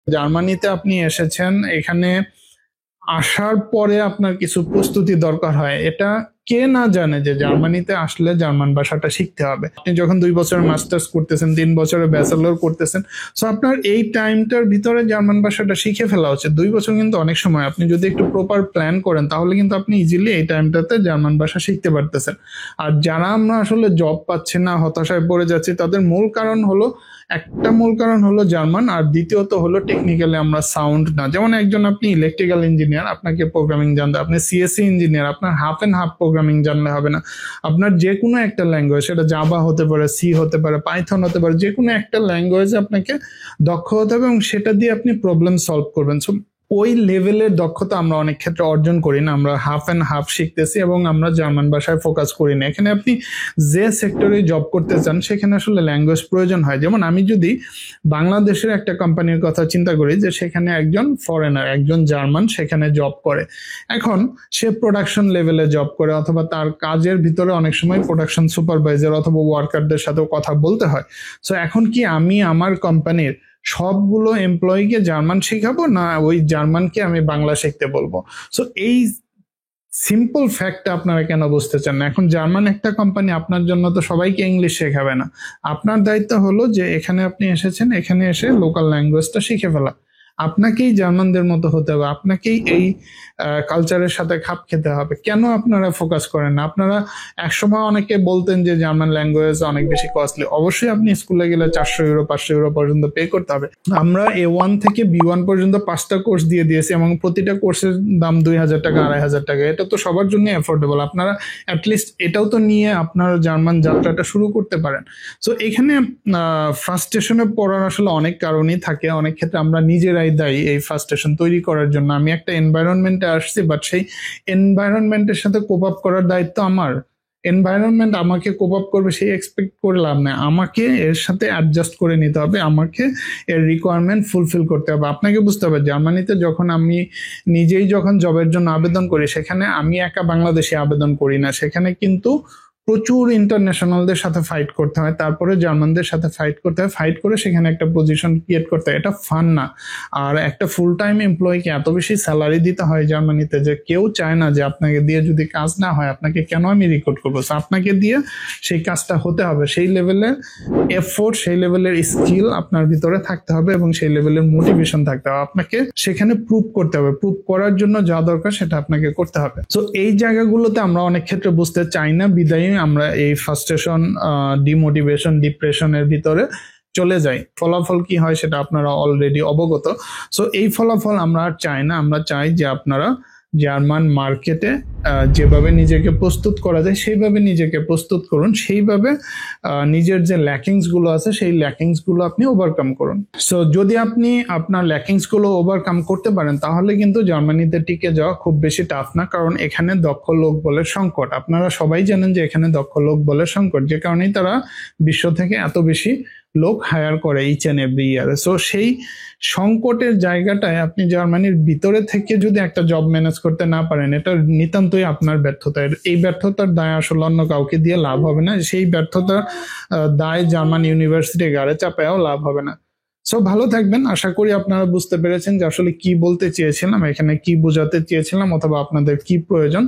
জার্মানিতে আপনি এসেছেন, এখানে আসার পরে আপনার কিছু প্রস্তুতি দরকার হয়। এটা কে না জানে যে জার্মানিতে আসলে জার্মান ভাষাটা শিখতে হবে। আপনি যখন 2 বছরের মাস্টার্স করতেছেন, 3 বছরের ব্যাচেলর করতেছেন, সো আপনার এই টাইমটার ভিতরে জার্মান ভাষাটা শিখে ফেলা উচিত। 2 বছর কিন্তু অনেক সময়। আপনি যদি একটু প্রপার প্ল্যান করেন তাহলে কিন্তু আপনি ইজিলি এই টাইমটাতে জার্মান ভাষা শিখতে পারতেছেন। আর যারা আমরা আসলে জব পাচ্ছি না, হতাশায় পড়ে যাচ্ছি, তাদের মূল কারণ হলো জার্মান, আর দ্বিতীয়ত হলো টেকনিক্যালি আমরা সাউন্ড না। যেমন একজন আপনি ইলেকট্রিক্যাল ইঞ্জিনিয়ার, আপনাকে প্রোগ্রামিং জানতে, আপনি সিএসসি ইঞ্জিনিয়ার, আপনার হাফ এন্ড হাফ প্রোগ্রামিং জানলে হবে না। আপনার যে কোনো একটা ল্যাঙ্গুয়েজ, সেটা জাভা হতে পারে, সি হতে পারে, পাইথন হতে পারে, যে কোনো একটা ল্যাঙ্গুয়েজে আপনাকে দক্ষ হতে হবে এবং সেটা দিয়ে আপনি প্রবলেম সলভ করবেন। সো ওই লেভেলের দক্ষতা আমরা অনেক ক্ষেত্রে অর্জন করি না। আমরা হাফ এন্ড হাফ শিখতেছি এবং আমরা জার্মান ভাষায় ফোকাস করি না। এখানে আপনি যে সেক্টরে জব করতে চান সেখানে আসলে ল্যাঙ্গুয়েজ প্রয়োজন হয়। যেমন আমি যদি বাংলাদেশের একটা কোম্পানির কথা চিন্তা করি, যে সেখানে একজন ফরেনার, একজন জার্মান সেখানে জব করে। এখন সে প্রোডাকশন লেভেলে জব করে, অথবা তার কাজের ভিতরে অনেক সময় প্রোডাকশন সুপারভাইজার অথবা ওয়ার্কারদের সাথেও কথা বলতে হয়। সো এখন কি আমি আমার কোম্পানির সবগুলো এমপ্লয়িকে জার্মান শেখাবো, না ওই জার্মানকে আমি বাংলা শিখতে বলবো? সো এই সিম্পল ফ্যাক্টটা আপনারা কেন বুঝতে চান না? এখন জার্মান একটা কোম্পানি, আপনার জন্য তো সবাইকে ইংলিশ শেখাবে না। আপনার দায়িত্ব হলো যে এখানে আপনি এসেছেন, এখানে এসে লোকাল ল্যাঙ্গুয়েজটা শিখে ফেলা। আপনাকেই জার্মানদের মতো হতে হবে, আপনাকেই এই কালচারের সাথে খাপ খেতে হবে। কেন আপনারা ফোকাস করেন না? আপনারা একসময় অনেকে বলতেন যে জার্মান ল্যাঙ্গুয়েজ অনেক বেশি কস্টলি। অবশ্যই আপনি স্কুলে গেলে 400 ইউরো 500 ইউরো পর্যন্ত পে করতে হবে। আমরা A1 থেকে B1 পর্যন্ত 5টা কোর্স দিয়ে দিয়েছি এবং প্রতিটা কোর্সের দাম 2000 টাকা 2500 টাকা। এটা তো সবার জন্য অ্যাফোর্ডেবল। আপনারা অ্যাটলিস্ট এটাও তো নিয়ে আপনারা জার্মান যাত্রাটা শুরু করতে পারেন। সো এখানে ফ্রাস্ট্রেশনে পড়ার আসলে অনেক কারণই থাকে। অনেক ক্ষেত্রে আমরা নিজেরাই দায়ী এই ফ্রাস্ট্রেশন তৈরি করার জন্য। আমি একটা এনভায়রনমেন্টে আসছি, বাট সেই এনভায়রনমেন্টের সাথে কোপ আপ করার দায়িত্ব আমার। এনভায়রনমেন্ট আমাকে কোপ আপ করবে সেই এক্সপেক্ট করে লাভ নেই। আমাকে এর সাথে অ্যাডজাস্ট করে নিতে হবে, আমাকে এর রিকোয়ারমেন্ট ফুলফিল করতে হবে। আপনাকে বুঝতে হবে, জার্মানিতে যখন আমি নিজেই যখন জবের জন্য আবেদন করি, সেখানে আমি একা বাংলাদেশে আবেদন করি না। সেখানে কিন্তু প্রচুর ইন্টারন্যাশনালদের সাথে ফাইট করতে হয়, তারপরে জার্মানদের সাথে ফাইট করতে হয়, ফাইট করে সেখানে একটা পজিশন ক্রিয়েট করতে হয়। এটা ফান না। আর একটা ফুল টাইম এমপ্লয়িকে এত বেশি স্যালারি দিতে হয় জার্মানিতে, যে কেউ চায় না যে আপনাকে দিয়ে যদি কাজ না হয়, আপনাকে কেন আমি রিক্রুট করবো? আপনাকে দিয়ে সেই কাজটা হতে হবে। সেই লেভেলের এফোর্ট, সেই লেভেলের স্কিল আপনার ভিতরে থাকতে হবে এবং সেই লেভেলের মোটিভেশন থাকতে হবে। আপনাকে সেখানে প্রুভ করতে হবে। প্রুভ করার জন্য যা দরকার সেটা আপনাকে করতে হবে। সো এই জায়গাগুলোতে আমরা অনেক ক্ষেত্রে বুঝতে চাই না, বিদায়ী আমরা এই ফ্রাস্ট্রেশন, ডিমোটিভেশন, ডিপ্রেশনের ভিতরে চলে যাই। ফলাফল কি হয় সেটা আপনারা অলরেডি অবগত। সো এই ফলাফল আমরা আর চাই না। আমরা চাই যে আপনারা জার্মান মার্কেটে যেভাবে নিজেকে প্রস্তুত করা যায় সেইভাবে নিজেকে প্রস্তুত করুন, সেইভাবে নিজের যে ল্যাকিংস গুলো আছে সেই ল্যাকিংস গুলো আপনি ওভারকাম করুন। সো যদি আপনি আপনার ল্যাকিংস গুলো ওভারকাম করতে পারেন, তাহলে কিন্তু জার্মানিতে টিকে যাওয়া খুব বেশি টাফ না, কারণ এখানে দক্ষ লোক বলের সংকট। আপনারা সবাই জানেন যে এখানে দক্ষ লোক বলের সংকট, যে কারণেই তারা বিশ্ব থেকে এত বেশি লোক হায়ার করে each and every year. So সেই সংকটের জায়গাটায় আপনি জার্মানির ভিতরে থেকে যদি একটা জব ম্যানেজ করতে না পারেন, এটা নিতান্তই আপনার ব্যর্থতা। এই ব্যর্থতার দায় আসলে অন্য কাউকে দিয়ে লাভ হবে না। সেই ব্যর্থতার দায় জার্মান ইউনিভার্সিটি গাড়ে চাপায়ও লাভ হবে না। সো ভালো থাকবেন। আশা করি আপনারা বুঝতে পেরেছেন যে আসলে কি বলতে চেয়েছিলাম, এখানে কি বোঝাতে চেয়েছিলাম, অথবা আপনাদের কি প্রয়োজন।